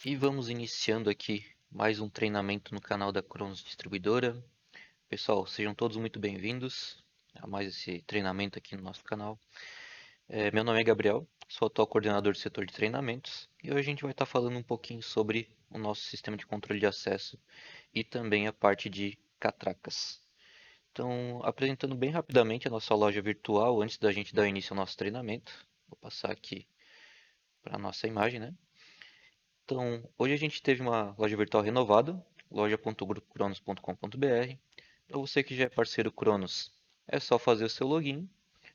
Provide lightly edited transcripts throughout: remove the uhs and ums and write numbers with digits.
E vamos iniciando aqui mais um treinamento no canal da Cronos Distribuidora. Pessoal, sejam todos muito bem-vindos a mais esse treinamento aqui no nosso canal. Meu nome é Gabriel, sou atual coordenador do setor de treinamentos e hoje a gente vai estar falando um pouquinho sobre o nosso sistema de controle de acesso e também a parte de catracas. Então, apresentando bem rapidamente a nossa loja virtual antes da gente dar início ao nosso treinamento. Vou passar aqui para a nossa imagem, né? Então, hoje a gente teve uma loja virtual renovada, loja.grupocronos.com.br. Para você que já é parceiro Cronos, é só fazer o seu login,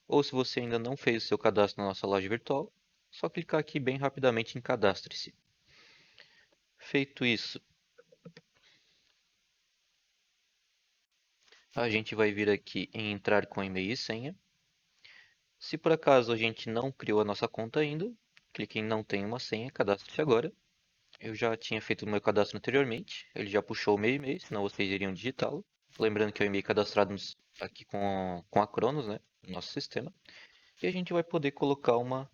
ou se você ainda não fez o seu cadastro na nossa loja virtual, só clicar aqui bem rapidamente em cadastre-se. Feito isso, a gente vai vir aqui em entrar com e-mail e senha. Se por acaso a gente não criou a nossa conta ainda, clique em não tem uma senha, cadastre-se agora. Eu já tinha feito o meu cadastro anteriormente, ele já puxou o meu e-mail, senão vocês iriam digitá-lo. Lembrando que é o e-mail cadastrado aqui com a Cronos, né, no nosso sistema. E a gente vai poder colocar uma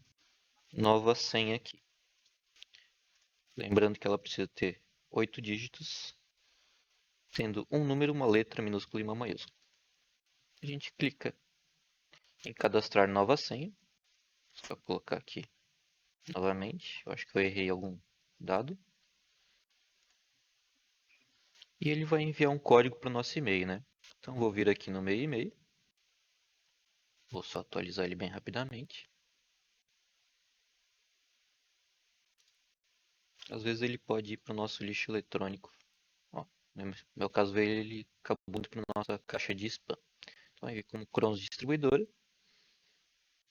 nova senha aqui. Lembrando que ela precisa ter 8 dígitos, tendo um número, uma letra minúscula e uma maiúscula. A gente clica em cadastrar nova senha. Só colocar aqui novamente. Eu acho que eu errei algum dado. E ele vai enviar um código para o nosso e-mail, né? Então vou vir aqui no meu e-mail. Vou só atualizar ele bem rapidamente. Às vezes ele pode ir para o nosso lixo eletrônico. Ó, no meu caso veio ele acabou indo para nossa caixa de spam. Então aí como Cronos distribuidora,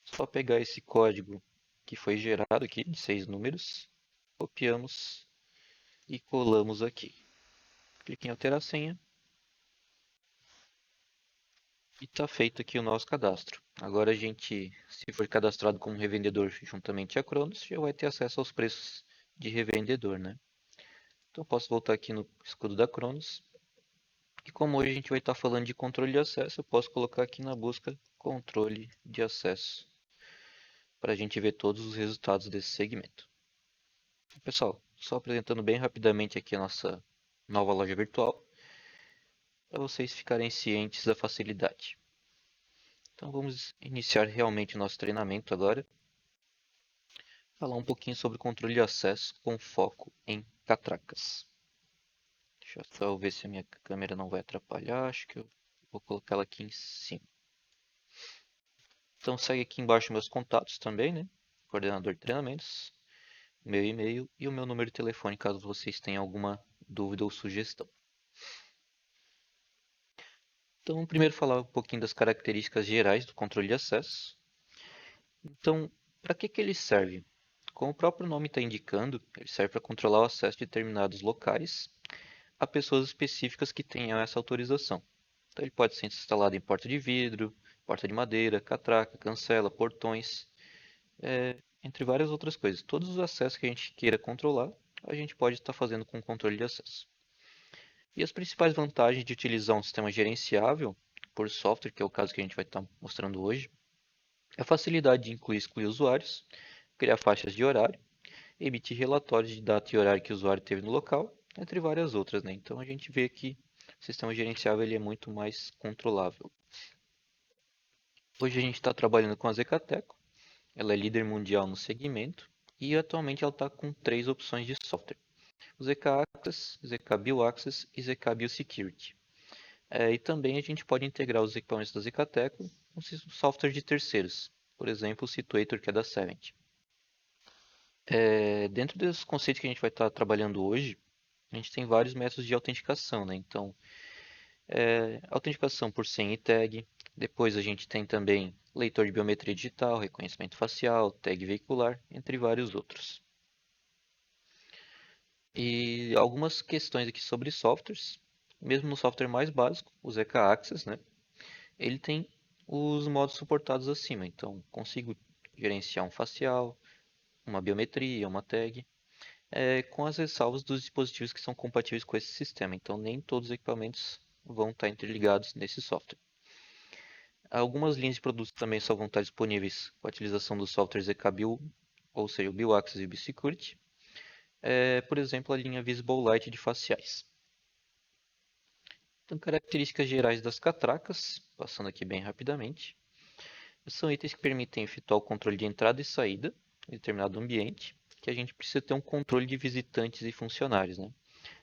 só pegar esse código que foi gerado aqui de 6 números, copiamos e colamos aqui. Clique em alterar a senha e está feito aqui o nosso cadastro. Agora a gente, se for cadastrado como revendedor juntamente a Cronos, já vai ter acesso aos preços de revendedor, né? Então posso voltar aqui no escudo da Cronos. E como hoje a gente vai estar falando de controle de acesso, eu posso colocar aqui na busca controle de acesso para a gente ver todos os resultados desse segmento. Pessoal, só apresentando bem rapidamente aqui a nossa nova loja virtual, para vocês ficarem cientes da facilidade. Então vamos iniciar realmente o nosso treinamento agora. Falar um pouquinho sobre controle de acesso com foco em catracas. Deixa eu só ver se a minha câmera não vai atrapalhar, acho que eu vou colocar ela aqui em cima. Então segue aqui embaixo meus contatos também, né? Coordenador de treinamentos, meu e-mail e o meu número de telefone caso vocês tenham alguma dúvida ou sugestão. Então, primeiro falar um pouquinho das características gerais do controle de acesso. Então, para que ele serve? Como o próprio nome está indicando, ele serve para controlar o acesso de determinados locais a pessoas específicas que tenham essa autorização. Então, ele pode ser instalado em porta de vidro, porta de madeira, catraca, cancela, portões, entre várias outras coisas. Todos os acessos que a gente queira controlar, a gente pode estar fazendo com controle de acesso. E as principais vantagens de utilizar um sistema gerenciável por software, que é o caso que a gente vai estar mostrando hoje, é a facilidade de incluir e excluir usuários, criar faixas de horário, emitir relatórios de data e horário que o usuário teve no local, entre várias outras, né? Então a gente vê que o sistema gerenciável ele é muito mais controlável. Hoje a gente está trabalhando com a Zecateco, ela é líder mundial no segmento e atualmente ela está com 3 opções de software: o ZK Access, ZK Bio Access e ZK Bio Security. E também a gente pode integrar os equipamentos da Zecateco com software de terceiros, por exemplo, o Situator, que é da Savent. Dentro dos conceitos que a gente vai estar trabalhando hoje, a gente tem vários métodos de autenticação, né? Então, autenticação por senha e tag. Depois a gente tem também leitor de biometria digital, reconhecimento facial, tag veicular, entre vários outros. E algumas questões aqui sobre softwares. Mesmo no software mais básico, o ZK Access, né? Ele tem os modos suportados acima. Então, consigo gerenciar um facial, uma biometria, uma tag, com as ressalvas dos dispositivos que são compatíveis com esse sistema. Então, nem todos os equipamentos vão estar interligados nesse software. Algumas linhas de produtos também só vão estar disponíveis com a utilização do software ZK Bio, ou seja, o BioAccess e o BioSecurity. é, por exemplo, a linha Visible Light de faciais. Então, características gerais das catracas, passando aqui bem rapidamente. São itens que permitem efetuar o controle de entrada e saída em determinado ambiente, que a gente precisa ter um controle de visitantes e funcionários, né?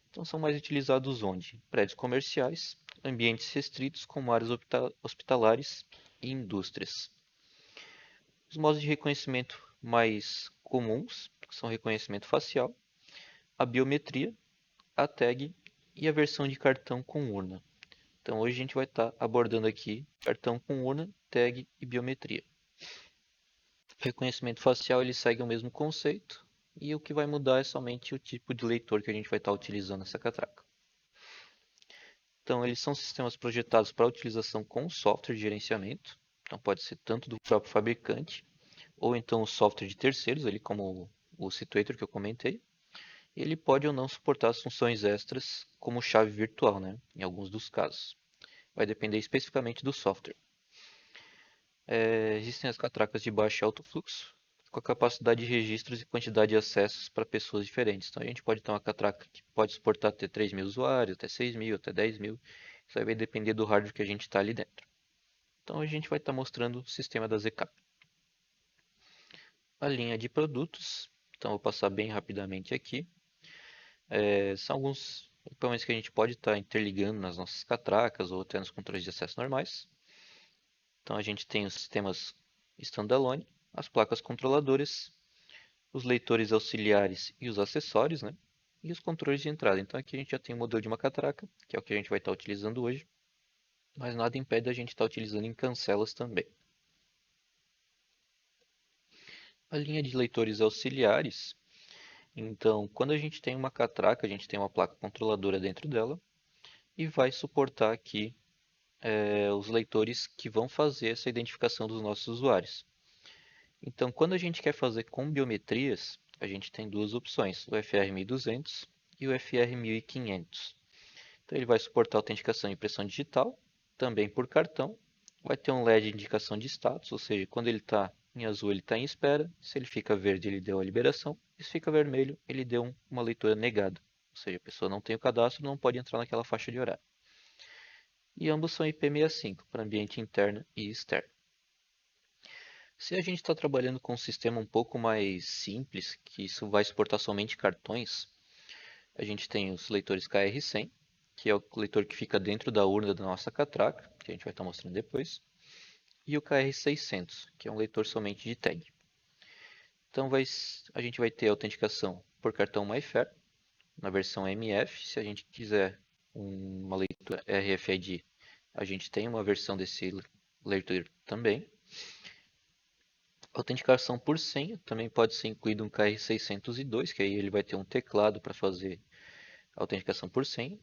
Então são mais utilizados onde? Prédios comerciais, ambientes restritos como áreas hospitalares e indústrias. Os modos de reconhecimento mais comuns são reconhecimento facial, a biometria, a tag e a versão de cartão com urna. Então hoje a gente vai estar abordando aqui cartão com urna, tag e biometria. O reconhecimento facial ele segue o mesmo conceito e o que vai mudar é somente o tipo de leitor que a gente vai estar utilizando nessa catraca. Então eles são sistemas projetados para utilização com software de gerenciamento. Então pode ser tanto do próprio fabricante ou então o software de terceiros, ali como o Situator que eu comentei. Ele pode ou não suportar as funções extras como chave virtual, né? Em alguns dos casos. Vai depender especificamente do software. Existem as catracas de baixo e alto fluxo, com a capacidade de registros e quantidade de acessos para pessoas diferentes. Então a gente pode ter uma catraca que pode suportar até 3.000 usuários, até 6.000, até 10.000. Isso aí vai depender do hardware que a gente está ali dentro. Então a gente vai estar mostrando o sistema da ZCAP. A linha de produtos, então vou passar bem rapidamente aqui. São alguns equipamentos que a gente pode estar interligando nas nossas catracas ou até nos controles de acesso normais. Então a gente tem os sistemas standalone, as placas controladoras, os leitores auxiliares e os acessórios, né? E os controles de entrada. Então aqui a gente já tem o modelo de uma catraca, que é o que a gente vai estar utilizando hoje, mas nada impede a gente estar utilizando em cancelas também. A linha de leitores auxiliares, então quando a gente tem uma catraca, a gente tem uma placa controladora dentro dela e vai suportar aqui os leitores que vão fazer essa identificação dos nossos usuários. Então, quando a gente quer fazer com biometrias, a gente tem duas opções, o FR1200 e o FR1500. Então, ele vai suportar autenticação e impressão digital, também por cartão. Vai ter um LED de indicação de status, ou seja, quando ele está em azul ele está em espera, se ele fica verde ele deu a liberação, e se fica vermelho ele deu uma leitura negada. Ou seja, a pessoa não tem o cadastro, não pode entrar naquela faixa de horário. E ambos são IP65 para ambiente interno e externo. Se a gente está trabalhando com um sistema um pouco mais simples, que isso vai suportar somente cartões, a gente tem os leitores KR100, que é o leitor que fica dentro da urna da nossa catraca, que a gente vai estar mostrando depois, e o KR600, que é um leitor somente de tag. Então a gente vai ter a autenticação por cartão MyFair, na versão MF. Se a gente quiser uma leitura RFID, a gente tem uma versão desse leitor também. Autenticação por senha, também pode ser incluído um KR602, que aí ele vai ter um teclado para fazer a autenticação por senha.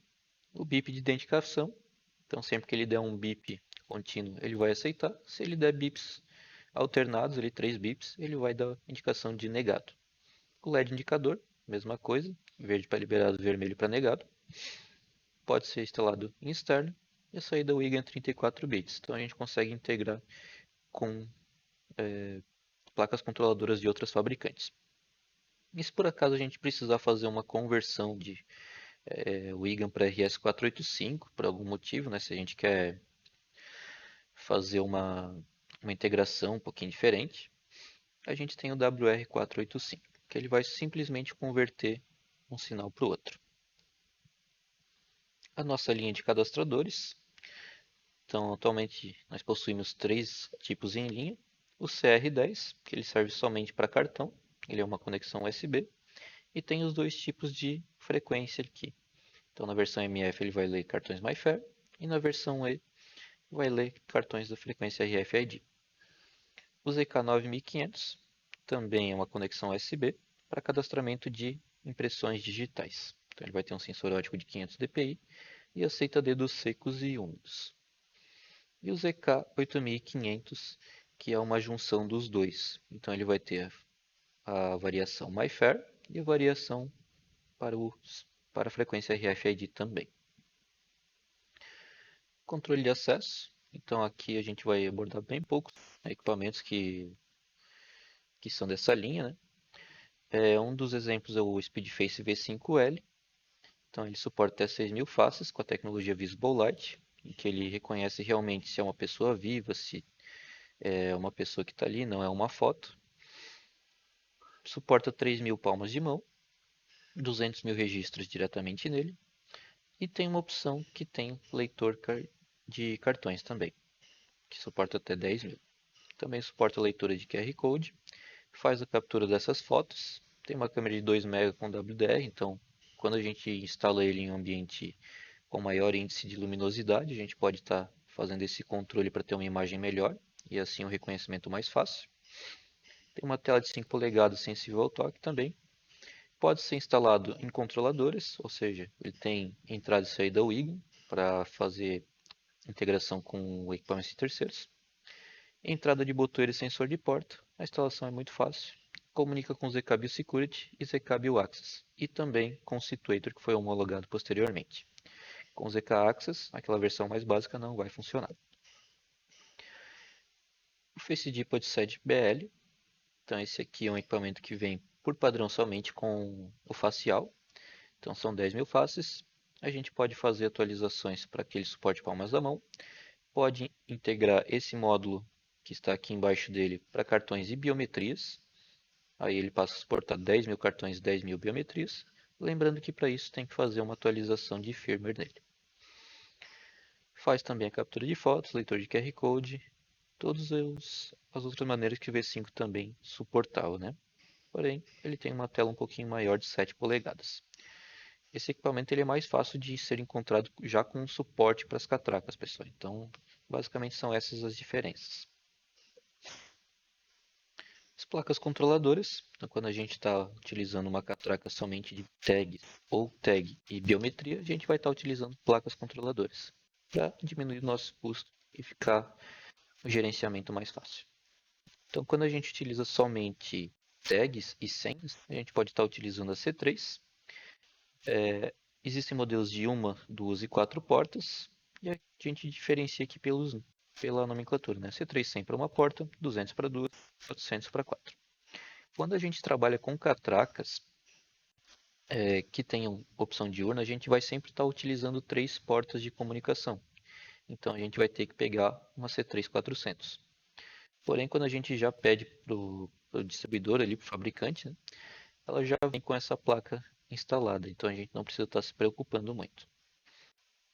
O BIP de identificação, então sempre que ele der um BIP contínuo, ele vai aceitar. Se ele der bips alternados, ele 3 bips, ele vai dar indicação de negado. O LED indicador, mesma coisa, verde para liberado, vermelho para negado. Pode ser instalado em externo e a saída WIGA é 34 bits. Então a gente consegue integrar com placas controladoras de outras fabricantes. E se por acaso a gente precisar fazer uma conversão de WIGAN para RS485 por algum motivo, né? Se a gente quer fazer uma integração um pouquinho diferente, a gente tem o WR485, que ele vai simplesmente converter um sinal para o outro. A nossa linha de cadastradores. Então, atualmente nós possuímos três tipos em linha. O CR10, que ele serve somente para cartão, ele é uma conexão USB. E tem os dois tipos de frequência aqui. Então, na versão MF ele vai ler cartões MyFair e na versão E vai ler cartões da frequência RFID. O ZK9500 também é uma conexão USB para cadastramento de impressões digitais. Então, ele vai ter um sensor óptico de 500 dpi e aceita dedos secos e úmidos. E o ZK8500, que é uma junção dos dois. Então, ele vai ter a variação MyFair e a variação para a frequência RFID também. Controle de acesso. Então aqui a gente vai abordar bem poucos equipamentos que são dessa linha, né? Um dos exemplos é o Speedface V5L. Então ele suporta até 6.000 faces com a tecnologia Visible Light, em que ele reconhece realmente se é uma pessoa viva, se é uma pessoa que está ali, não é uma foto. Suporta 3.000 palmas de mão, 200.000 registros diretamente nele. E tem uma opção que tem leitor de cartões também, que suporta até 10.000. Também suporta leitura de QR Code, faz a captura dessas fotos. Tem uma câmera de 2 MB com WDR, então quando a gente instala ele em um ambiente com maior índice de luminosidade, a gente pode estar fazendo esse controle para ter uma imagem melhor e assim um reconhecimento mais fácil. Tem uma tela de 5 polegadas sensível ao toque também. Pode ser instalado em controladores, ou seja, ele tem entrada e saída WIG para fazer integração com equipamentos de terceiros. Entrada de botões e sensor de porta. A instalação é muito fácil. Comunica com ZK Biosecurity e ZK BioAccess. E também com o Situator, que foi homologado posteriormente. Com o ZK Access, aquela versão mais básica não vai funcionar. O FaceD PodSed BL. Então esse aqui é um equipamento que vem por padrão somente com o facial. Então são 10.000 faces. A gente pode fazer atualizações para aquele suporte palmas da mão. Pode integrar esse módulo que está aqui embaixo dele para cartões e biometrias. Aí ele passa a suportar 10.000 cartões e 10.000 biometrias. Lembrando que para isso tem que fazer uma atualização de firmware nele. Faz também a captura de fotos, leitor de QR Code, todas as outras maneiras que o V5 também suportava, né? Porém, ele tem uma tela um pouquinho maior de 7 polegadas. Esse equipamento ele é mais fácil de ser encontrado já com suporte para as catracas, pessoal. Então, basicamente são essas as diferenças. As placas controladoras, então quando a gente está utilizando uma catraca somente de tags ou tag e biometria, a gente vai estar utilizando placas controladoras para diminuir o nosso custo e ficar o gerenciamento mais fácil. Então, quando a gente utiliza somente tags e senhas, a gente pode estar utilizando a C3. Existem modelos de uma, duas e quatro portas, e a gente diferencia aqui pela nomenclatura, né? C3 100 para uma porta, 200 para duas, 400 para quatro. Quando a gente trabalha com catracas que tenham opção diurna, a gente vai sempre estar utilizando 3 portas de comunicação. Então a gente vai ter que pegar uma C3 400. Porém, quando a gente já pede para o distribuidor ali, para o fabricante, né, ela já vem com essa placa instalada. Então a gente não precisa estar se preocupando muito.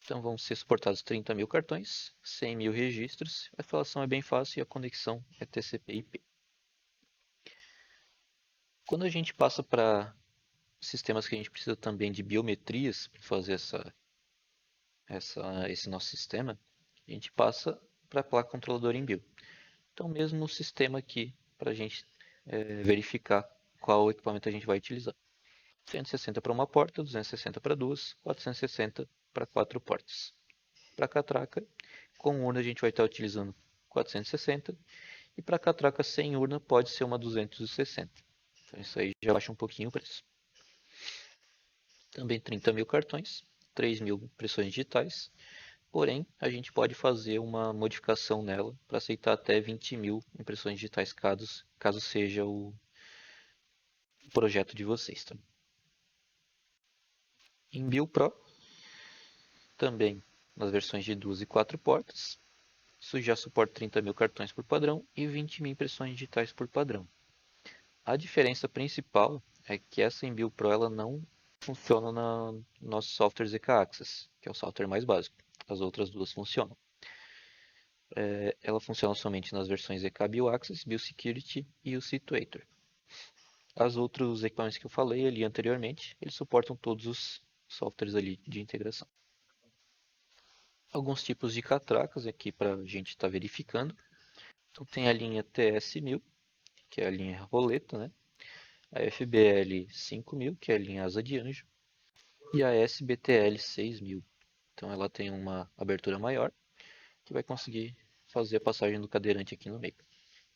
Então vão ser suportados 30.000 cartões, 100.000 registros. A instalação é bem fácil e a conexão é TCP/IP. Quando a gente passa para sistemas que a gente precisa também de biometrias para fazer esse nosso sistema, a gente passa para a placa controladora em bio. Então, mesmo o sistema aqui para a gente verificar qual equipamento a gente vai utilizar. 160 para uma porta, 260 para duas, 460 para quatro portas. Para catraca, com urna a gente vai estar utilizando 460 e para catraca sem urna pode ser uma 260. Então isso aí já baixa um pouquinho o preço. Também 30.000 cartões, 3.000 impressões digitais. Porém, a gente pode fazer uma modificação nela para aceitar até 20.000 impressões digitais caso seja o projeto de vocês. Tá? Em Bio Pro, também nas versões de 2 e 4 portas, isso já suporta 30.000 cartões por padrão e 20.000 impressões digitais por padrão. A diferença principal é que essa Embio Pro ela não funciona no nosso software ZK Access, que é o software mais básico. As outras duas funcionam. Ela funciona somente nas versões ZK BioAccess, BioSecurity e o Situator. Os outros equipamentos que eu falei ali anteriormente, eles suportam todos os softwares ali de integração. Alguns tipos de catracas aqui para a gente estar verificando. Então tem a linha TS1000, que é a linha roleta, né? A FBL 5000, que é a linha asa de anjo, e a SBTL 6000. Então ela tem uma abertura maior, que vai conseguir fazer a passagem do cadeirante aqui no meio.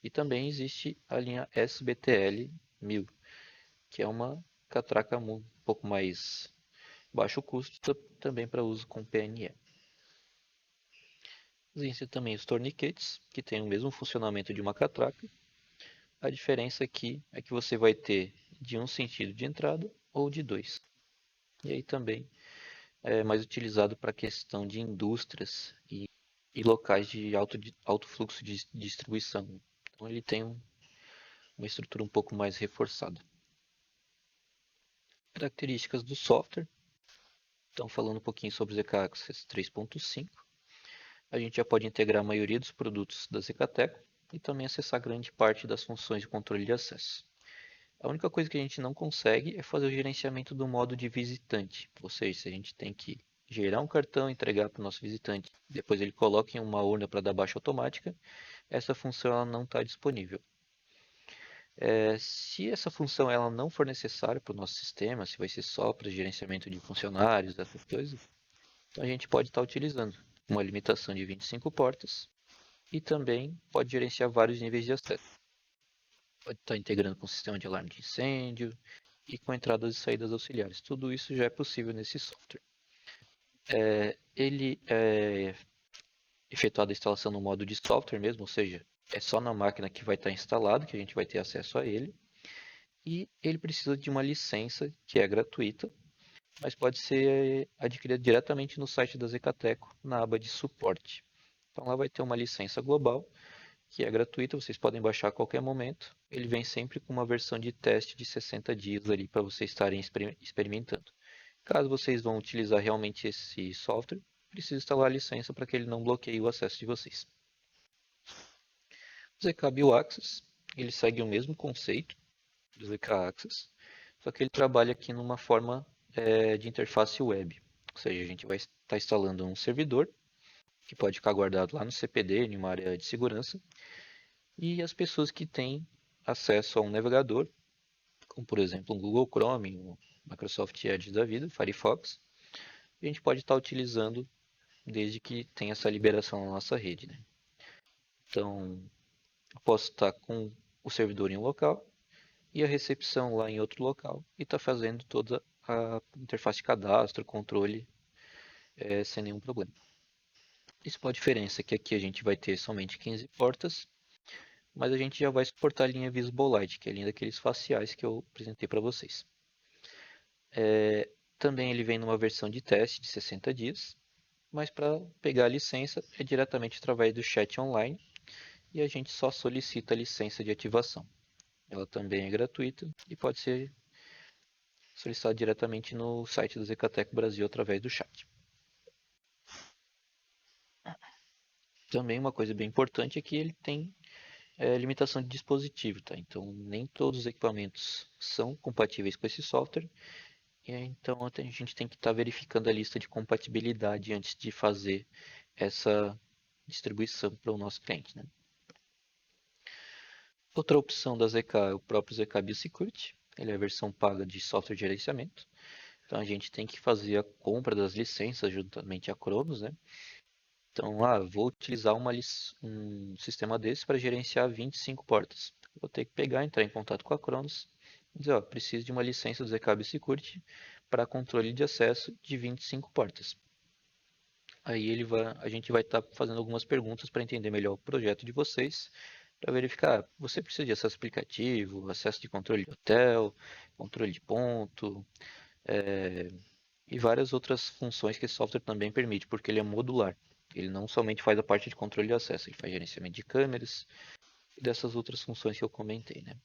E também existe a linha SBTL 1000, que é uma catraca um pouco mais baixo custo, também para uso com PNE. Existem também os torniquetes, que têm o mesmo funcionamento de uma catraca. A diferença aqui é que você vai ter de um sentido de entrada ou de dois. E aí também é mais utilizado para a questão de indústrias e locais de alto fluxo de distribuição. Então ele tem uma estrutura um pouco mais reforçada. Características do software. Então, falando um pouquinho sobre o ZK Access 3.5, a gente já pode integrar a maioria dos produtos da Zcateco e também acessar grande parte das funções de controle de acesso. A única coisa que a gente não consegue é fazer o gerenciamento do modo de visitante, ou seja, se a gente tem que gerar um cartão e entregar para o nosso visitante, depois ele coloca em uma urna para dar baixa automática, essa função ela não está disponível. Se essa função ela não for necessária para o nosso sistema, se vai ser só para gerenciamento de funcionários, essas coisas, então a gente pode estar utilizando uma limitação de 25 portas e também pode gerenciar vários níveis de acesso. Pode estar integrando com o sistema de alarme de incêndio e com entradas e saídas auxiliares. Tudo isso já é possível nesse software. Ele é efetuado a instalação no modo de software mesmo, ou seja, é só na máquina que vai estar instalado que a gente vai ter acesso a ele. E ele precisa de uma licença que é gratuita, mas pode ser adquirida diretamente no site da Zecateco, na aba de suporte. Então lá vai ter uma licença global, que é gratuita, vocês podem baixar a qualquer momento. Ele vem sempre com uma versão de teste de 60 dias ali para vocês estarem experimentando. Caso vocês vão utilizar realmente esse software, precisa instalar a licença para que ele não bloqueie o acesso de vocês. O ZK BioAccess, ele segue o mesmo conceito do ZK Access, só que ele trabalha aqui numa forma de interface web. Ou seja, a gente vai estar instalando um servidor que pode ficar guardado lá no CPD, em uma área de segurança, e as pessoas que têm acesso a um navegador, como por exemplo um Google Chrome, um Microsoft Edge da vida, Firefox, a gente pode estar utilizando desde que tenha essa liberação na nossa rede, né? Então, eu posso estar com o servidor em um local e a recepção lá em outro local e está fazendo toda a interface de cadastro, controle, sem nenhum problema. Principal diferença é que aqui a gente vai ter somente 15 portas, mas a gente já vai suportar a linha Visible Light, que é a linha daqueles faciais que eu apresentei para vocês. Também ele vem numa versão de teste de 60 dias, mas para pegar a licença é diretamente através do chat online e a gente só solicita a licença de ativação. Ela também é gratuita e pode ser solicitada diretamente no site da Zecateco Brasil através do chat. Também uma coisa bem importante é que ele tem limitação de dispositivo, tá? Então nem todos os equipamentos são compatíveis com esse software, e então a gente tem que estar verificando a lista de compatibilidade antes de fazer essa distribuição para o nosso cliente, né? Outra opção da ZK é o próprio ZK BioSecurity. Ele é a versão paga de software de gerenciamento. Então a gente tem que fazer a compra das licenças juntamente a Cronos, né? Então, vou utilizar um sistema desse para gerenciar 25 portas. Vou ter que pegar, entrar em contato com a Cronos e dizer, preciso de uma licença do ZK BioSecurity para controle de acesso de 25 portas. Aí a gente vai estar fazendo algumas perguntas para entender melhor o projeto de vocês, para verificar, você precisa de acesso aplicativo, acesso de controle de hotel, controle de ponto, e várias outras funções que esse software também permite, porque ele é modular. Ele não somente faz a parte de controle de acesso, ele faz gerenciamento de câmeras e dessas outras funções que eu comentei, né?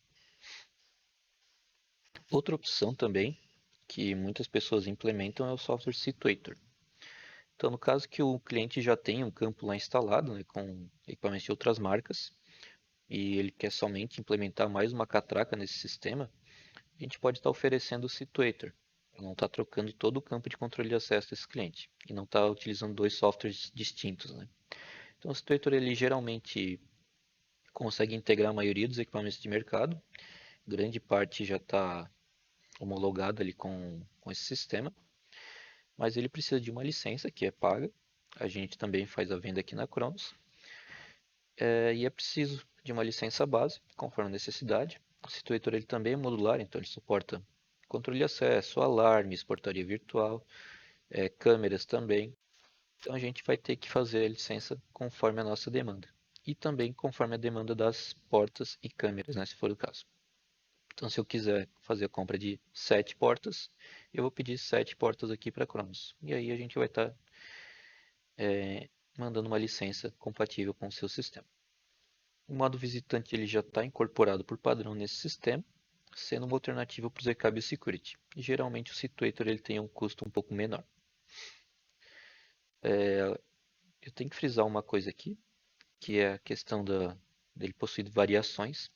Outra opção também que muitas pessoas implementam é o software Situator. Então, no caso que o cliente já tem um campo lá instalado, né, com equipamentos de outras marcas, e ele quer somente implementar mais uma catraca nesse sistema, a gente pode estar oferecendo o Situator. Não está trocando todo o campo de controle de acesso desse cliente e não está utilizando dois softwares distintos, né? Então, o Situator ele geralmente consegue integrar a maioria dos equipamentos de mercado, grande parte já está homologada ali com esse sistema, mas ele precisa de uma licença que é paga. A gente também faz a venda aqui na Cronos. E é preciso de uma licença base, conforme a necessidade. O Situator ele também é modular, então ele suporta controle de acesso, alarmes, portaria virtual, câmeras também. Então a gente vai ter que fazer a licença conforme a nossa demanda. E também conforme a demanda das portas e câmeras, né, se for o caso. Então, se eu quiser fazer a compra de 7 portas, eu vou pedir 7 portas aqui para Cronos. E aí a gente vai estar mandando uma licença compatível com o seu sistema. O modo visitante ele já está incorporado por padrão nesse sistema, sendo uma alternativa para o Zcabius Security. E, geralmente o Situator ele tem um custo um pouco menor. Eu tenho que frisar uma coisa aqui, que é a questão dele possuir variações.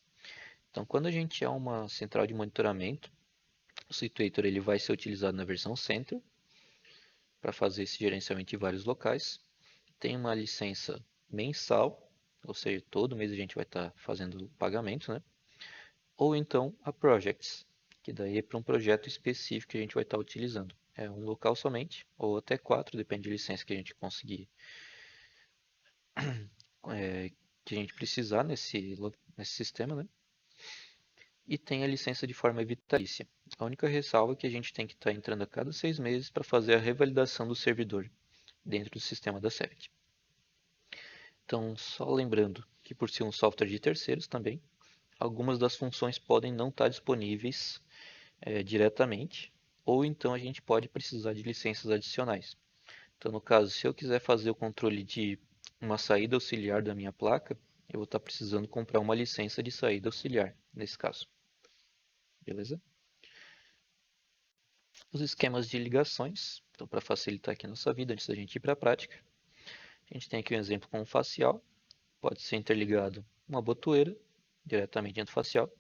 Então, quando a gente é uma central de monitoramento, o Situator ele vai ser utilizado na versão Center para fazer esse gerenciamento em vários locais. Tem uma licença mensal, ou seja, todo mês a gente vai estar fazendo pagamento, né? Ou então a Projects, que daí é para um projeto específico que a gente vai estar utilizando. É um local somente, ou até 4, depende da licença que a gente conseguir, que a gente precisar nesse sistema, né? E tem a licença de forma vitalícia. A única ressalva é que a gente tem que estar entrando a cada 6 meses para fazer a revalidação do servidor dentro do sistema da Cevit. Então, só lembrando que por ser um software de terceiros também, algumas das funções podem não estar disponíveis diretamente, ou então a gente pode precisar de licenças adicionais. Então, no caso, se eu quiser fazer o controle de uma saída auxiliar da minha placa, eu vou estar precisando comprar uma licença de saída auxiliar, nesse caso. Beleza? Os esquemas de ligações, então para facilitar aqui a nossa vida, antes da gente ir para a prática, a gente tem aqui um exemplo com um facial, pode ser interligado uma botoeira, diretamente dentro do facial,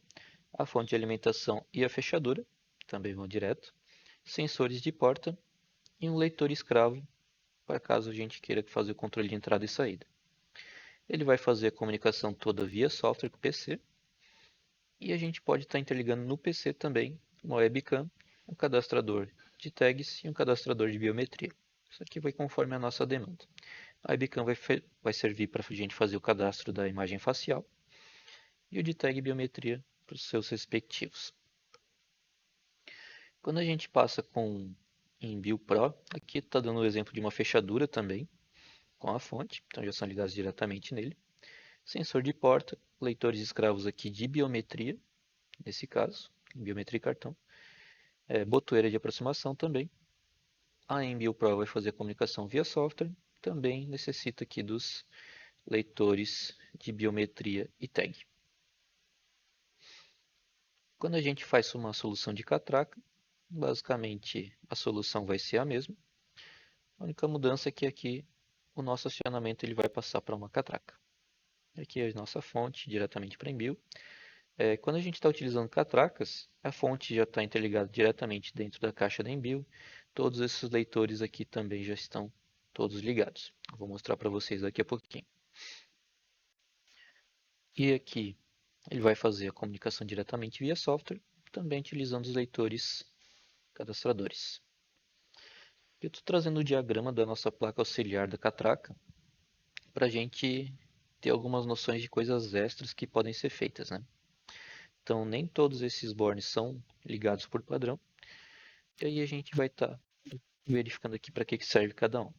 a fonte de alimentação e a fechadura, também vão direto, sensores de porta e um leitor escravo, para caso a gente queira fazer o controle de entrada e saída. Ele vai fazer a comunicação toda via software com o PC, e a gente pode estar interligando no PC também uma webcam, um cadastrador de tags e um cadastrador de biometria. Isso aqui vai conforme a nossa demanda. A webcam vai servir para a gente fazer o cadastro da imagem facial e o de tag e biometria para os seus respectivos. Quando a gente passa com Envio Pro, aqui está dando o exemplo de uma fechadura também, com a fonte, então já são ligados diretamente nele. Sensor de porta, leitores escravos aqui de biometria, nesse caso, biometria e cartão. Botoeira de aproximação também. A Envio Pro vai fazer a comunicação via software, também necessita aqui dos leitores de biometria e tag. Quando a gente faz uma solução de catraca, basicamente a solução vai ser a mesma. A única mudança é que aqui o nosso acionamento ele vai passar para uma catraca. Aqui é a nossa fonte diretamente para Envio. Quando a gente está utilizando catracas, a fonte já está interligada diretamente dentro da caixa da Envio. Todos esses leitores aqui também já estão todos ligados. Eu vou mostrar para vocês daqui a pouquinho. E aqui ele vai fazer a comunicação diretamente via software, também utilizando os leitores cadastradores. Eu estou trazendo o diagrama da nossa placa auxiliar da catraca para a gente ter algumas noções de coisas extras que podem ser feitas, né? Então, nem todos esses bornes são ligados por padrão. E aí a gente vai estar verificando aqui para que serve cada um.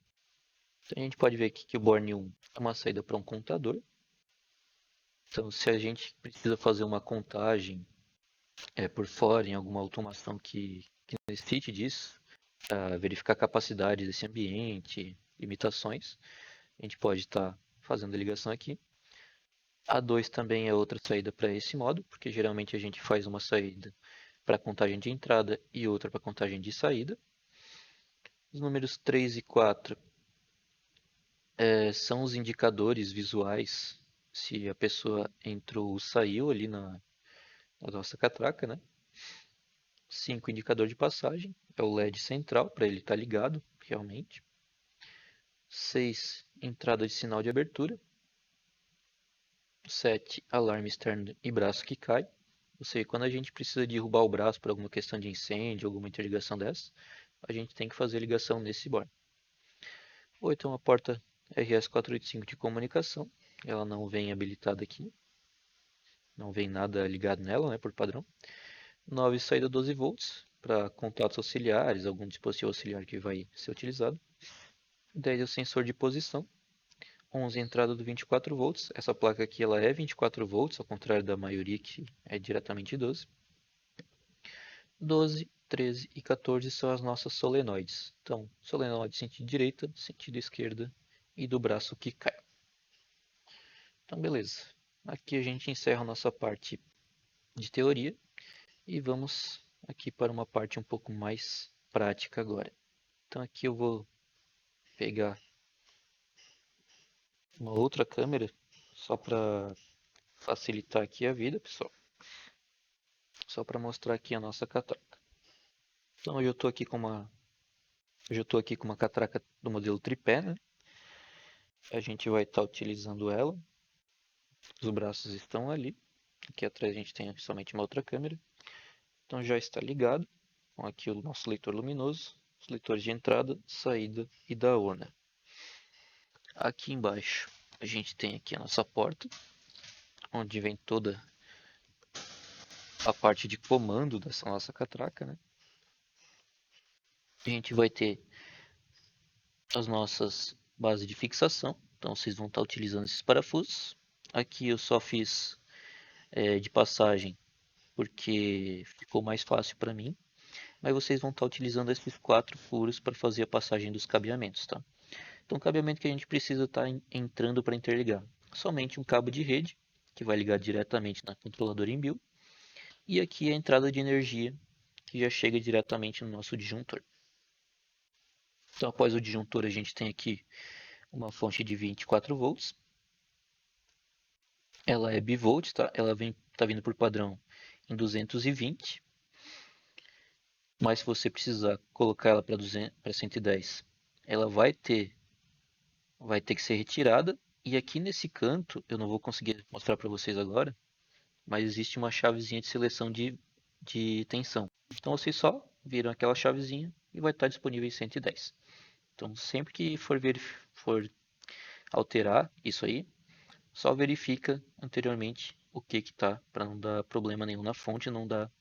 Então, a gente pode ver aqui que o borne 1 é uma saída para um contador. Então, se a gente precisa fazer uma contagem por fora, em alguma automação que necessite disso, para verificar a capacidade desse ambiente, limitações, a gente pode estar fazendo a ligação aqui. A 2 também é outra saída para esse modo, porque geralmente a gente faz uma saída para contagem de entrada e outra para contagem de saída. Os números 3 e 4 são os indicadores visuais se a pessoa entrou ou saiu ali na nossa catraca, né? 5, indicador de passagem, é o LED central para ele estar ligado realmente. 6, entrada de sinal de abertura. 7, alarme externo e braço que cai. Ou seja, quando a gente precisa derrubar o braço por alguma questão de incêndio, alguma interligação dessa, a gente tem que fazer ligação nesse borne. 8 é uma porta RS485 de comunicação. Ela não vem habilitada aqui. Não vem nada ligado nela, né, por padrão. 9, saída 12 volts para contatos auxiliares, algum dispositivo auxiliar que vai ser utilizado. 10 é o sensor de posição. 11, entrada do 24 volts. Essa placa aqui ela é 24 volts, ao contrário da maioria que é diretamente 12. 12, 13 e 14 são as nossas solenoides. Então, solenoide sentido direita, sentido esquerda e do braço que cai. Então, beleza. Aqui a gente encerra a nossa parte de teoria e vamos aqui para uma parte um pouco mais prática agora. Então, aqui eu vou pegar uma outra câmera só para facilitar aqui a vida, pessoal. Só para mostrar aqui a nossa catraca. Então, eu já estou aqui com uma catraca do modelo tripé, né? A gente vai estar utilizando ela. Os braços estão ali. Aqui atrás a gente tem somente uma outra câmera. Então já está ligado com aqui o nosso leitor luminoso, os leitores de entrada, saída e da urna. Aqui embaixo a gente tem aqui a nossa porta, onde vem toda a parte de comando dessa nossa catraca, né? A gente vai ter as nossas bases de fixação, então vocês vão estar utilizando esses parafusos. Aqui eu só fiz de passagem porque ficou mais fácil para mim, mas vocês vão estar utilizando esses 4 furos para fazer a passagem dos cabeamentos, tá? Então, o cabeamento que a gente precisa estar entrando para interligar, somente um cabo de rede, que vai ligar diretamente na controladora em build, e aqui a entrada de energia, que já chega diretamente no nosso disjuntor. Então, após o disjuntor, a gente tem aqui uma fonte de 24 volts. Ela é bivolt, tá? Ela tá vindo por padrão em 220. Mas se você precisar colocar ela para 110, ela vai ter que ser retirada. E aqui nesse canto, eu não vou conseguir mostrar para vocês agora, mas existe uma chavezinha de seleção de tensão. Então vocês só viram aquela chavezinha e vai estar disponível em 110. Então sempre que for alterar isso aí, só verifica anteriormente o que está, para não dar problema nenhum na fonte, não dar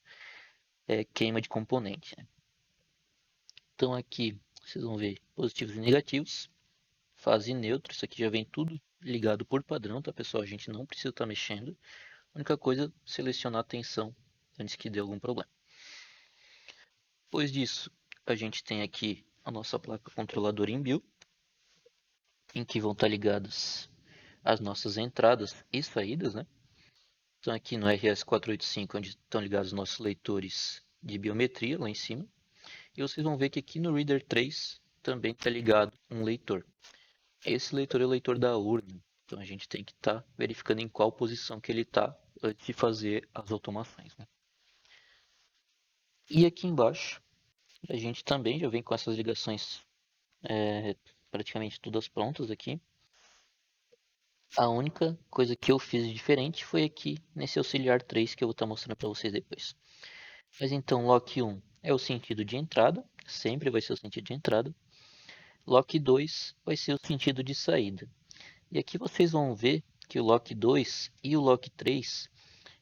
queima de componente, né? Então aqui vocês vão ver positivos e negativos, fase neutra, isso aqui já vem tudo ligado por padrão, tá pessoal? A gente não precisa estar mexendo. A única coisa, selecionar a tensão antes que dê algum problema. Depois disso, a gente tem aqui a nossa placa controladora em build, em que vão estar ligadas as nossas entradas e saídas, né? Então aqui no RS485, onde estão ligados os nossos leitores de biometria, lá em cima. E vocês vão ver que aqui no Reader 3 também está ligado um leitor. Esse leitor é o leitor da urna. Então a gente tem que estar verificando em qual posição que ele está antes de fazer as automações, né? E aqui embaixo a gente também já vem com essas ligações praticamente todas prontas aqui. A única coisa que eu fiz de diferente foi aqui nesse auxiliar 3 que eu vou estar mostrando para vocês depois. Mas então, lock 1 é o sentido de entrada, sempre vai ser o sentido de entrada. Lock 2 vai ser o sentido de saída. E aqui vocês vão ver que o lock 2 e o lock 3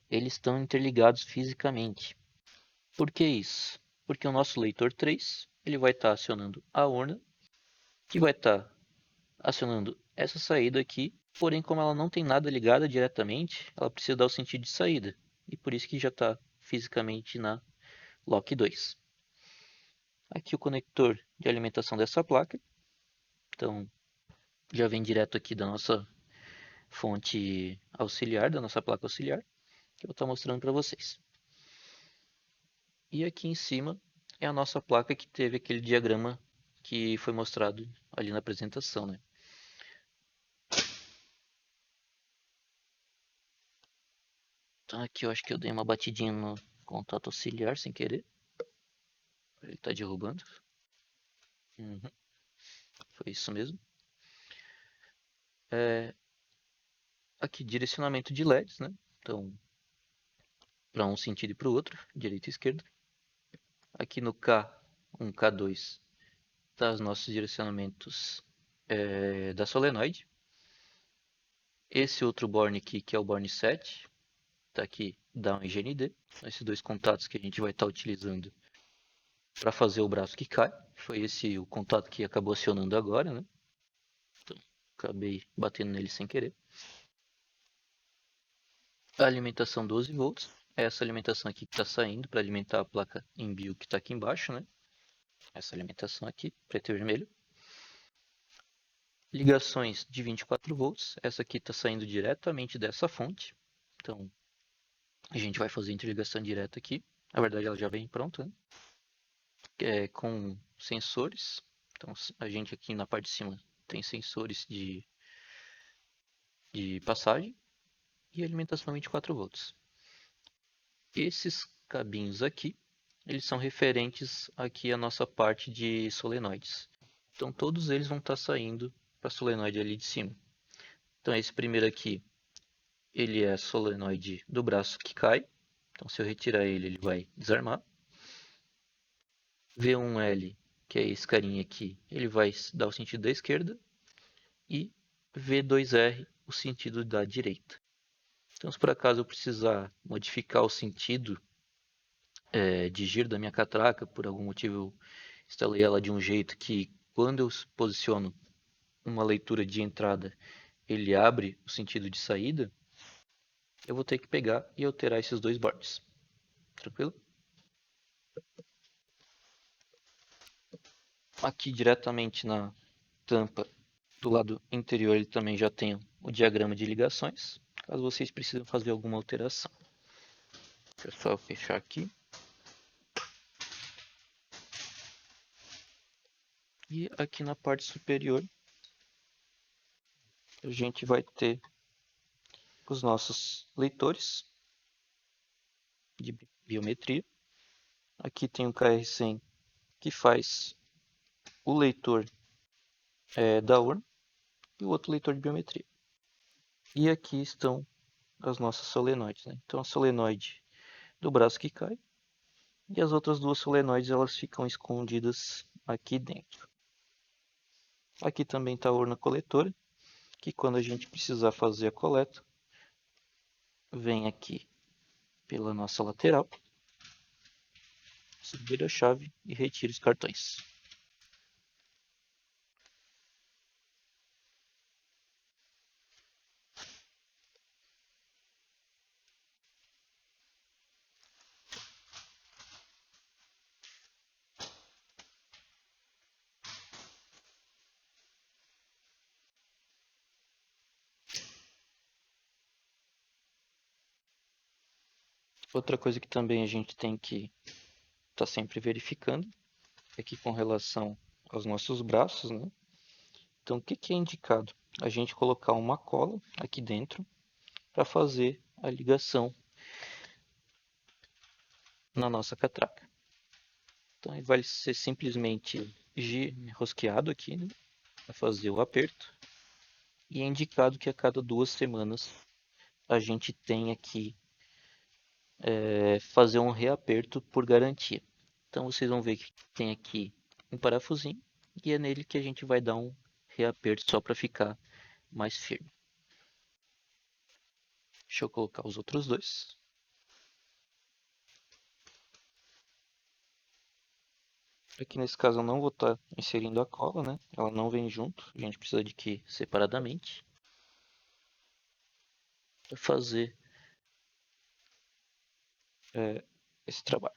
eles estão interligados fisicamente. Por que isso? Porque o nosso leitor 3 ele vai estar acionando a urna, que vai estar acionando essa saída aqui, porém como ela não tem nada ligada diretamente, ela precisa dar o sentido de saída, e por isso que já está fisicamente na lock 2. Aqui o conector de alimentação dessa placa, então já vem direto aqui da nossa fonte auxiliar, da nossa placa auxiliar, que eu vou estar mostrando para vocês. E aqui em cima é a nossa placa que teve aquele diagrama que foi mostrado ali na apresentação, né? Então aqui eu acho que eu dei uma batidinha no contato auxiliar sem querer. Ele está derrubando. Uhum, foi isso mesmo. Aqui direcionamento de LEDs, né? Então, para um sentido e para o outro, direita e esquerda. Aqui no K1, K2, tá os nossos direcionamentos da solenoide. Esse outro borne aqui, que é o borne 7, tá aqui Down e GND. Esses dois contatos que a gente vai estar utilizando para fazer o braço que cai. Foi esse o contato que acabou acionando agora, né? Então, acabei batendo nele sem querer. A alimentação 12 volts. é essa alimentação aqui que está saindo para alimentar a placa Envio que está aqui embaixo, né? Essa alimentação aqui, preto e vermelho. Ligações de 24 volts, essa aqui está saindo diretamente dessa fonte. Então, a gente vai fazer interligação direta aqui. Na verdade, ela já vem pronta, né? Com sensores. Então, a gente aqui na parte de cima tem sensores de passagem e alimentação 24 volts. Esses cabinhos aqui, eles são referentes aqui à nossa parte de solenoides. Então todos eles vão estar saindo para a solenoide ali de cima. Então esse primeiro aqui, ele é solenoide do braço que cai. Então se eu retirar ele, ele vai desarmar. V1L, que é esse carinha aqui, ele vai dar o sentido da esquerda. E V2R, o sentido da direita. Então se por acaso eu precisar modificar o sentido de giro da minha catraca, por algum motivo eu instalei ela de um jeito que quando eu posiciono uma leitura de entrada, ele abre o sentido de saída, eu vou ter que pegar e alterar esses dois bordes. Tranquilo? Aqui diretamente na tampa do lado interior ele também já tem o diagrama de ligações, caso vocês precisem fazer alguma alteração. Deixa eu só fechar aqui. E aqui na parte superior a gente vai ter os nossos leitores de biometria. Aqui tem o KR100 que faz o leitor da urna e o outro leitor de biometria. E aqui estão as nossas solenoides, né? Então a solenoide do braço que cai e as outras duas solenoides elas ficam escondidas aqui dentro. Aqui também está a urna coletora, que quando a gente precisar fazer a coleta, vem aqui pela nossa lateral, subir a chave e retira os cartões. Outra coisa que também a gente tem que estar sempre verificando é que com relação aos nossos braços, né? Então o que é indicado? A gente colocar uma cola aqui dentro para fazer a ligação na nossa catraca. Então ele vai ser simplesmente rosqueado aqui, né, para fazer o aperto. E é indicado que a cada 2 semanas a gente tem aqui fazer um reaperto por garantia. Então vocês vão ver que tem aqui um parafusinho e é nele que a gente vai dar um reaperto só para ficar mais firme. Deixa eu colocar os outros dois. Aqui nesse caso eu não vou estar inserindo a cola, né? Ela não vem junto, a gente precisa de que separadamente. Para fazer esse trabalho.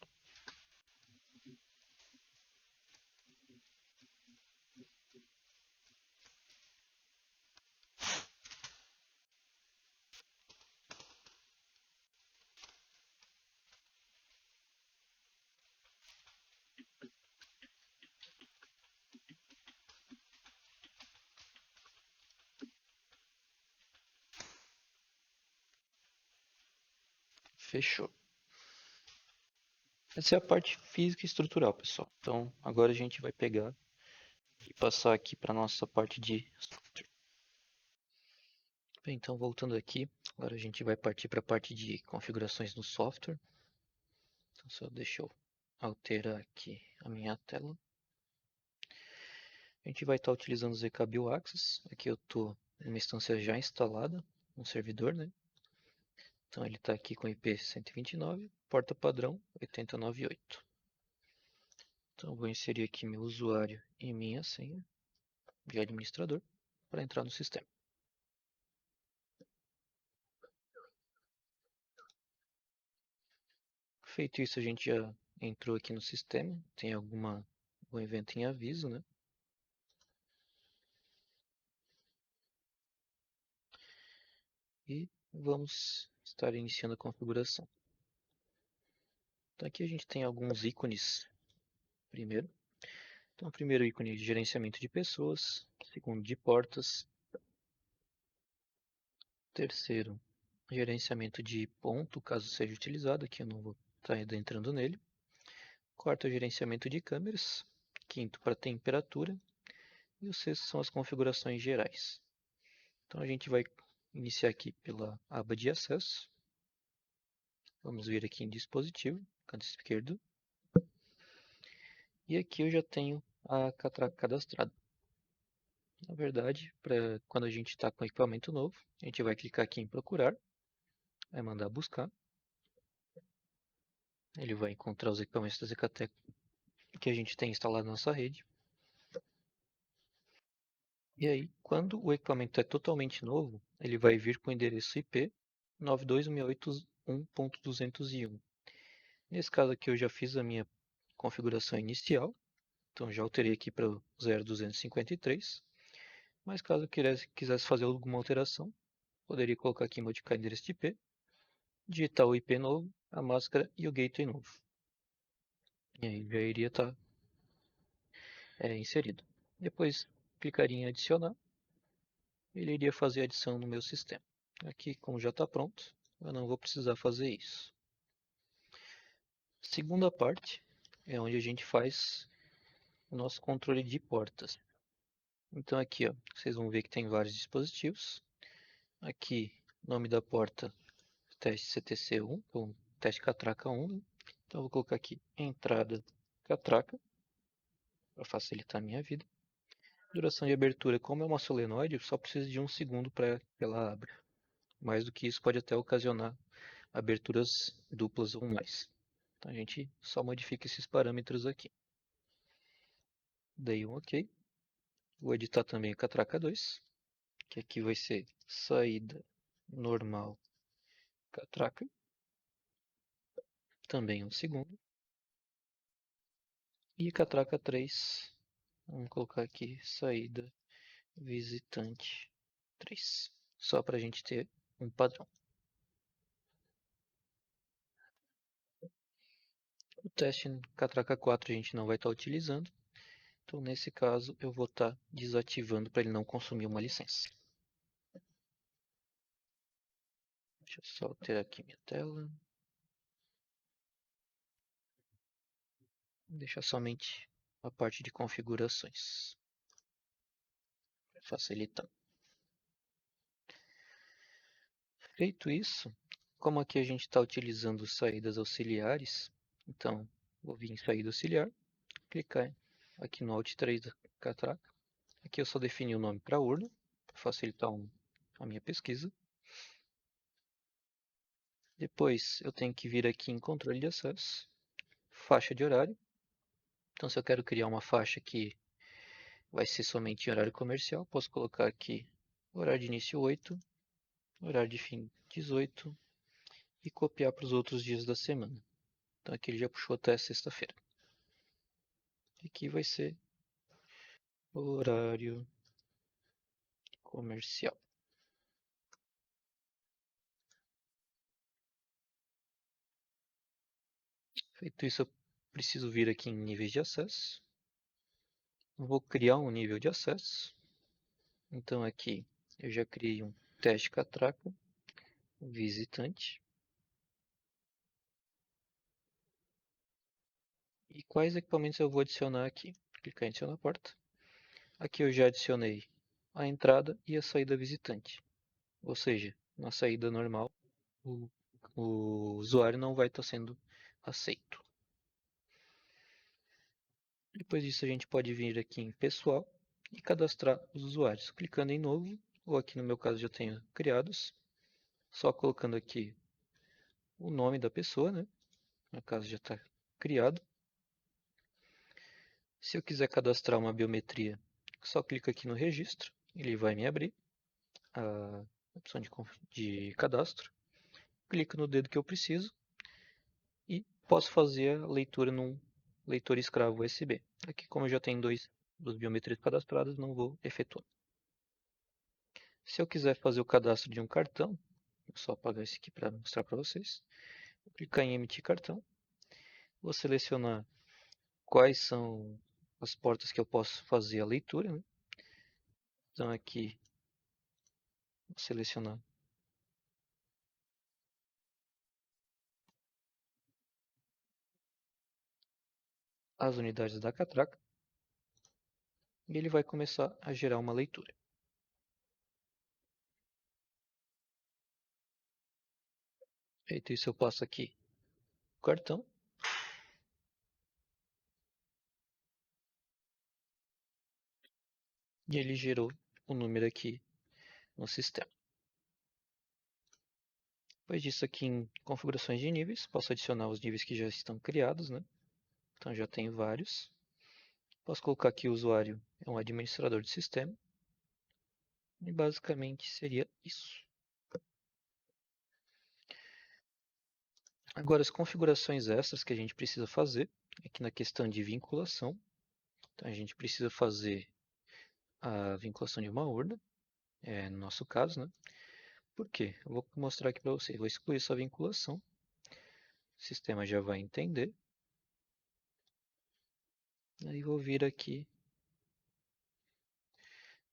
Fechou. Essa é a parte física e estrutural, pessoal. Então agora a gente vai pegar e passar aqui para nossa parte de software. Bem, então voltando aqui, agora a gente vai partir para a parte de configurações no software. Então só deixa eu alterar aqui a minha tela. A gente vai estar utilizando o ZK BioAccess. Aqui eu estou numa instância já instalada, um servidor, né? Então ele está aqui com IP 129, porta padrão 8098. Então eu vou inserir aqui meu usuário e minha senha de administrador para entrar no sistema. Feito isso, a gente já entrou aqui no sistema. Tem algum evento em aviso, né? E vamos estar iniciando a configuração. Então aqui a gente tem alguns ícones primeiro. Então, o primeiro ícone de gerenciamento de pessoas, segundo de portas, terceiro gerenciamento de ponto, caso seja utilizado, aqui eu não vou estar entrando nele. Quarto, gerenciamento de câmeras, quinto para temperatura e o sexto são as configurações gerais. Então a gente vai iniciar aqui pela aba de acesso. Vamos vir aqui em dispositivo, canto esquerdo. E aqui eu já tenho a catraca cadastrada. Na verdade, quando a gente está com equipamento novo, a gente vai clicar aqui em procurar, vai mandar buscar. Ele vai encontrar os equipamentos da Zekatec que a gente tem instalado na nossa rede. E aí, quando o equipamento é totalmente novo, ele vai vir com o endereço IP 92.168.1.201. Nesse caso aqui eu já fiz a minha configuração inicial, então já alterei aqui para o 0253. Mas caso eu quisesse fazer alguma alteração, poderia colocar aqui modificar endereço de IP, digitar o IP novo, a máscara e o gateway novo. E aí já iria estar inserido. Depois clicaria em adicionar, ele iria fazer a adição no meu sistema. Aqui, como já está pronto, eu não vou precisar fazer isso. Segunda parte é onde a gente faz o nosso controle de portas. Então aqui, ó, vocês vão ver que tem vários dispositivos. Aqui, nome da porta, teste CTC1, ou teste catraca 1. Então eu vou colocar aqui entrada catraca, para facilitar a minha vida. Duração de abertura, como é uma solenoide, só precisa de 1 segundo para que ela abra. Mais do que isso pode até ocasionar aberturas duplas ou mais. Então a gente só modifica esses parâmetros aqui. Dei um OK. Vou editar também a catraca 2, que aqui vai ser saída normal catraca. Também 1 segundo. E catraca 3, vamos colocar aqui saída visitante 3. Só para a gente ter um padrão. O teste catraca 4 a gente não vai estar utilizando. Então, nesse caso, eu vou estar desativando para ele não consumir uma licença. Deixa eu só alterar aqui minha tela. Deixar somente a parte de configurações. Para facilitar. Feito isso, como aqui a gente está utilizando saídas auxiliares, então vou vir em saída auxiliar, clicar aqui no Alt 3 da catraca. Aqui eu só defini o nome para urna, para facilitar a minha pesquisa. Depois eu tenho que vir aqui em controle de acesso, faixa de horário. Então se eu quero criar uma faixa que vai ser somente em horário comercial, posso colocar aqui horário de início 8, horário de fim 18 e copiar para os outros dias da semana. Então aqui ele já puxou até sexta-feira. Aqui vai ser horário comercial. Feito isso, eu preciso vir aqui em níveis de acesso. Vou criar um nível de acesso. Então aqui eu já criei um teste catraca visitante. E quais equipamentos eu vou adicionar aqui? Clicar em adicionar porta. Aqui eu já adicionei a entrada e a saída visitante. Ou seja, na saída normal, o, o usuário não vai estar sendo aceito. Depois disso, a gente pode vir aqui em pessoal e cadastrar os usuários. Clicando em novo, ou aqui no meu caso já tenho criados, só colocando aqui o nome da pessoa, né? No caso já está criado. Se eu quiser cadastrar uma biometria, só clico aqui no registro, ele vai me abrir a opção de cadastro. Clico no dedo que eu preciso e posso fazer a leitura num leitor escravo USB. Aqui, como eu já tenho duas biometrias cadastradas, não vou efetuar. Se eu quiser fazer o cadastro de um cartão, vou só apagar esse aqui para mostrar para vocês. Vou clicar em emitir cartão. Vou selecionar quais são as portas que eu posso fazer a leitura, né? Então aqui, vou selecionar as unidades da catraca e ele vai começar a gerar uma leitura. Feito isso, eu passo aqui o cartão e ele gerou o número aqui no sistema. Depois disso, aqui em configurações de níveis, posso adicionar os níveis que já estão criados, né? Então já tem vários. Posso colocar que o usuário é um administrador de sistema. E basicamente seria isso. Agora, as configurações extras que a gente precisa fazer, aqui na questão de vinculação. Então a gente precisa fazer a vinculação de uma urna, no nosso caso, né? Por quê? Eu vou mostrar aqui para você. Vou excluir essa vinculação. O sistema já vai entender. Aí vou vir aqui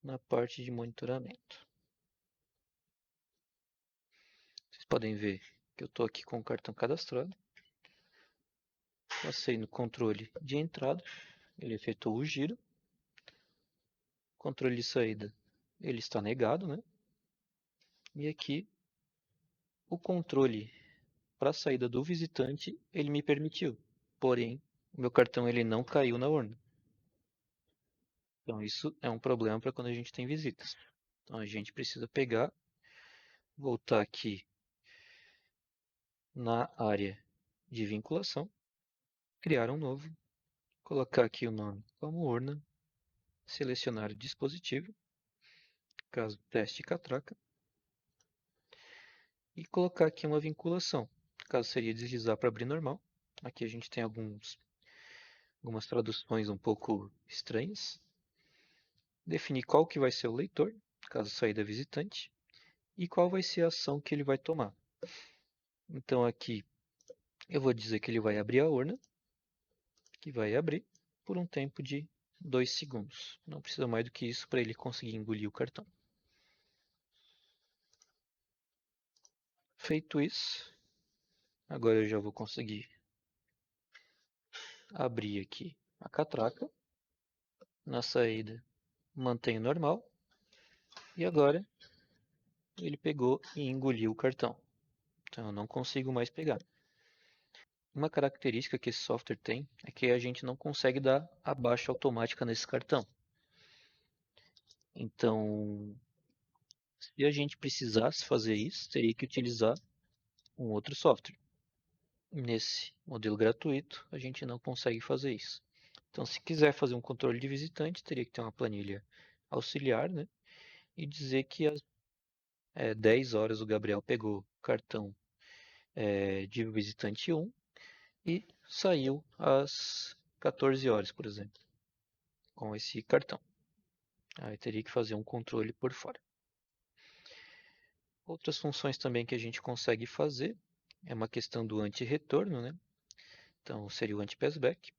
na parte de monitoramento. Vocês podem ver que eu estou aqui com o cartão cadastrado. Passei no controle de entrada. Ele efetuou o giro. Controle de saída. Ele está negado, né? E aqui o controle para a saída do visitante ele me permitiu. Porém, o meu cartão ele não caiu na urna. Então isso é um problema para quando a gente tem visitas. Então a gente precisa pegar, voltar aqui na área de vinculação, criar um novo, colocar aqui o nome como urna, selecionar o dispositivo, caso teste catraca, e colocar aqui uma vinculação. Caso seria deslizar para abrir normal. Aqui a gente tem algumas traduções um pouco estranhas. Definir qual que vai ser o leitor, caso saída visitante, e qual vai ser a ação que ele vai tomar. Então aqui eu vou dizer que ele vai abrir a urna, que vai abrir por um tempo de 2 segundos. Não precisa mais do que isso para ele conseguir engolir o cartão. Feito isso, agora eu já vou conseguir abrir aqui a catraca. Na saída, mantenho normal. E agora ele pegou e engoliu o cartão. Então eu não consigo mais pegar. Uma característica que esse software tem é que a gente não consegue dar a baixa automática nesse cartão. Então, se a gente precisasse fazer isso, teria que utilizar um outro software. Nesse modelo gratuito, a gente não consegue fazer isso. Então, se quiser fazer um controle de visitante, teria que ter uma planilha auxiliar, né? E dizer que às 10 horas o Gabriel pegou o cartão de visitante 1 e saiu às 14 horas, por exemplo, com esse cartão. Aí teria que fazer um controle por fora. Outras funções também que a gente consegue fazer é uma questão do anti-retorno, né? Então seria o anti-passback.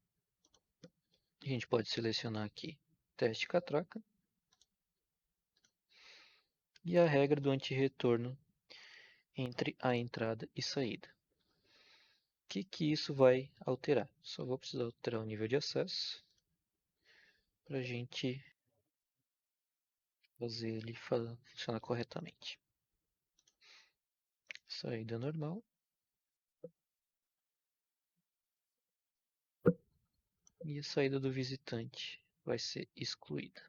A gente pode selecionar aqui teste catraca e a regra do anti-retorno entre a entrada e saída. O que isso vai alterar? Só vou precisar alterar o nível de acesso para a gente fazer ele funcionar corretamente. Saída normal. E a saída do visitante vai ser excluída.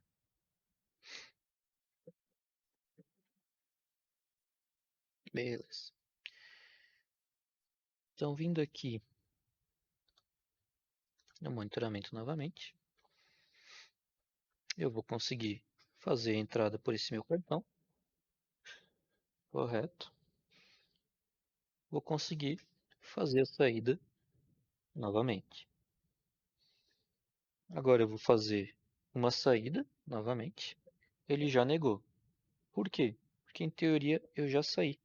Beleza. Então, vindo aqui no monitoramento novamente, eu vou conseguir fazer a entrada por esse meu cartão. Correto. Vou conseguir fazer a saída novamente. Agora eu vou fazer uma saída novamente. Ele já negou. Por quê? Porque em teoria eu já saí.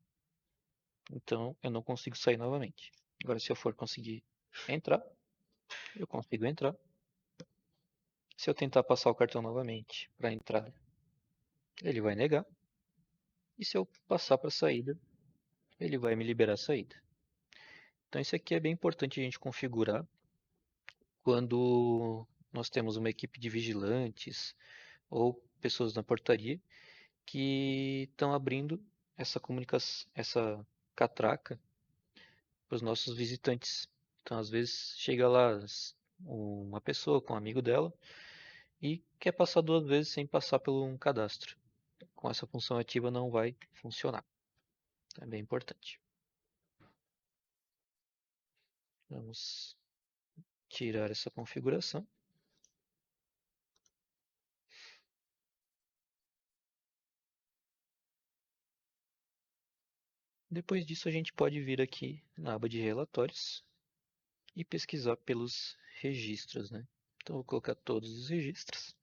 Então eu não consigo sair novamente. Agora se eu for conseguir entrar, eu consigo entrar. Se eu tentar passar o cartão novamente para a entrada, ele vai negar. E se eu passar para a saída, ele vai me liberar a saída. Então isso aqui é bem importante a gente configurar quando nós temos uma equipe de vigilantes ou pessoas na portaria que estão abrindo essa comunicação, essa catraca para os nossos visitantes. Então, às vezes, chega lá uma pessoa com um amigo dela e quer passar duas vezes sem passar pelo um cadastro. Com essa função ativa não vai funcionar. É bem importante. Vamos tirar essa configuração. Depois disso, a gente pode vir aqui na aba de relatórios e pesquisar pelos registros, né? Então, vou colocar todos os registros.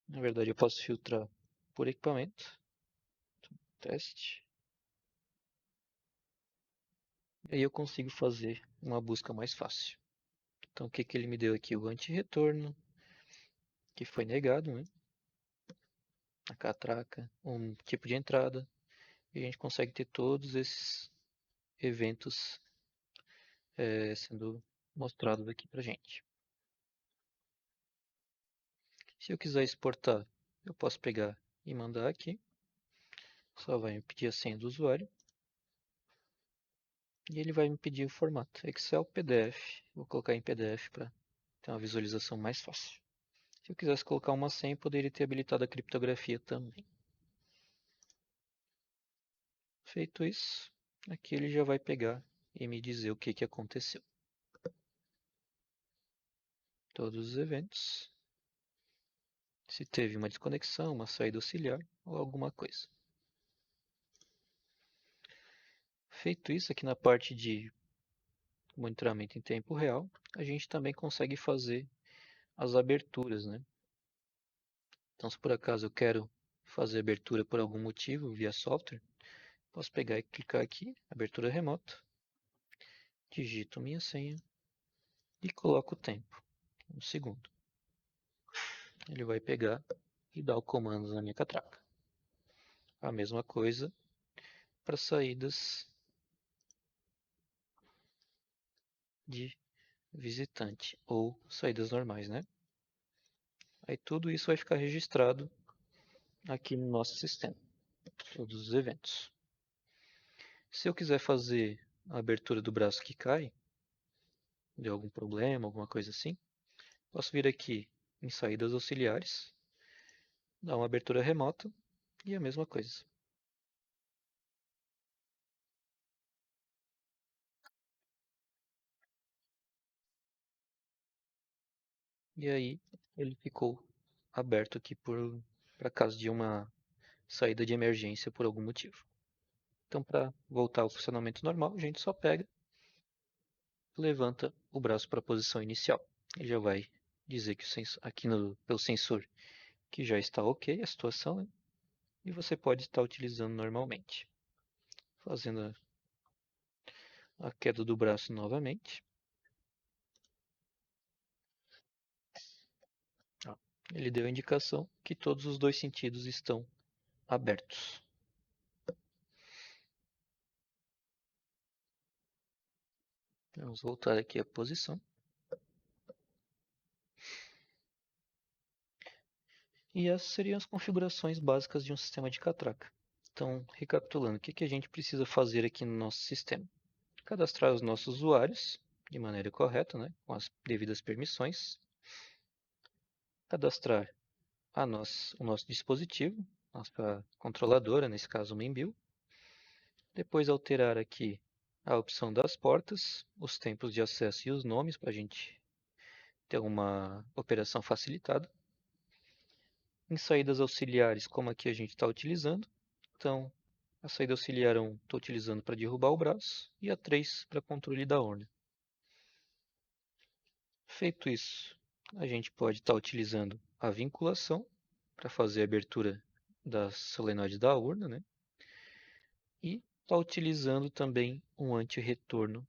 Na verdade, eu posso filtrar por equipamento. Teste. E aí eu consigo fazer uma busca mais fácil. Então, o que que ele me deu aqui? O anti-retorno, que foi negado, né? A catraca, um tipo de entrada. E a gente consegue ter todos esses eventos sendo mostrados aqui pra gente. Se eu quiser exportar, eu posso pegar e mandar aqui. Só vai me pedir a senha do usuário. E ele vai me pedir o formato Excel, PDF. Vou colocar em PDF para ter uma visualização mais fácil. Se eu quisesse colocar uma senha, poderia ter habilitado a criptografia também. Feito isso, aqui ele já vai pegar e me dizer o que que aconteceu. Todos os eventos. Se teve uma desconexão, uma saída auxiliar ou alguma coisa. Feito isso, aqui na parte de monitoramento em tempo real, a gente também consegue fazer as aberturas, né? Então, se por acaso eu quero fazer abertura por algum motivo via software, posso pegar e clicar aqui, abertura remota, digito minha senha e coloco o tempo, um segundo. Ele vai pegar e dar o comando na minha catraca. A mesma coisa para saídas de visitante ou saídas normais, né? Aí tudo isso vai ficar registrado aqui no nosso sistema, todos os eventos. Se eu quiser fazer a abertura do braço que cai, de algum problema, alguma coisa assim, posso vir aqui em saídas auxiliares, dar uma abertura remota e a mesma coisa. E aí ele ficou aberto aqui para caso de uma saída de emergência por algum motivo. Então, para voltar ao funcionamento normal, a gente só pega, levanta o braço para a posição inicial. Ele já vai dizer que aqui pelo sensor que já está ok a situação, né? E você pode estar utilizando normalmente. Fazendo a queda do braço novamente. Ó, ele deu a indicação que todos os dois sentidos estão abertos. Vamos voltar aqui à posição. E essas seriam as configurações básicas de um sistema de catraca. Então, recapitulando, o que a gente precisa fazer aqui no nosso sistema? Cadastrar os nossos usuários de maneira correta, né, com as devidas permissões. Cadastrar o nosso dispositivo, nossa controladora, nesse caso o Membil. Depois alterar aqui a opção das portas, os tempos de acesso e os nomes para a gente ter uma operação facilitada. Em saídas auxiliares, como aqui a gente está utilizando, então A saída auxiliar 1 estou utilizando para derrubar o braço e a 3 para controle da urna. Feito isso, a gente pode estar utilizando a vinculação para fazer a abertura da solenoide da urna, né? E está utilizando também um anti-retorno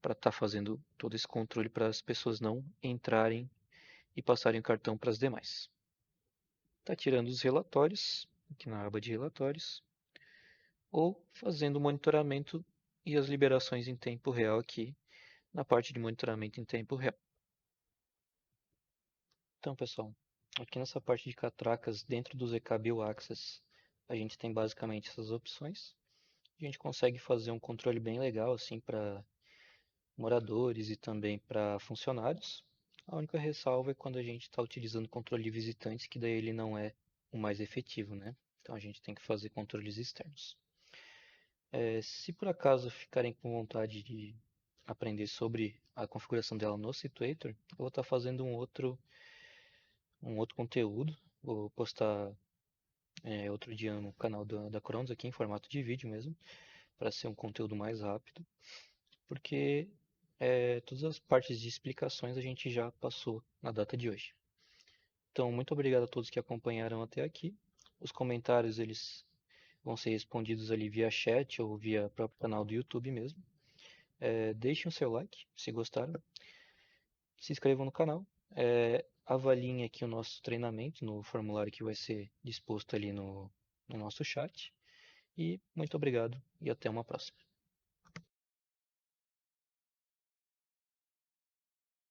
para estar fazendo todo esse controle para as pessoas não entrarem e passarem o cartão para as demais. Está tirando os relatórios, aqui na aba de relatórios, ou fazendo o monitoramento e as liberações em tempo real aqui na parte de monitoramento em tempo real. Então, pessoal, aqui nessa parte de catracas, dentro do ZK Bio Access, a gente tem basicamente essas opções. A gente consegue fazer um controle bem legal assim para moradores e também para funcionários. A única ressalva é quando a gente está utilizando controle de visitantes, que daí ele não é o mais efetivo, né? Então a gente tem que fazer controles externos. Se por acaso ficarem com vontade de aprender sobre a configuração dela no Situator, eu vou estar fazendo um outro conteúdo. Vou postar outro dia no canal da Cronos aqui em formato de vídeo mesmo, para ser um conteúdo mais rápido, porque todas as partes de explicações a gente já passou na data de hoje. Então, muito obrigado a todos que acompanharam até aqui. Os comentários eles vão ser respondidos ali via chat ou via próprio canal do YouTube mesmo. Deixem o seu like se gostaram. Se inscrevam no canal. Avaliem aqui o nosso treinamento no formulário que vai ser disposto ali no nosso chat. E muito obrigado e até uma próxima.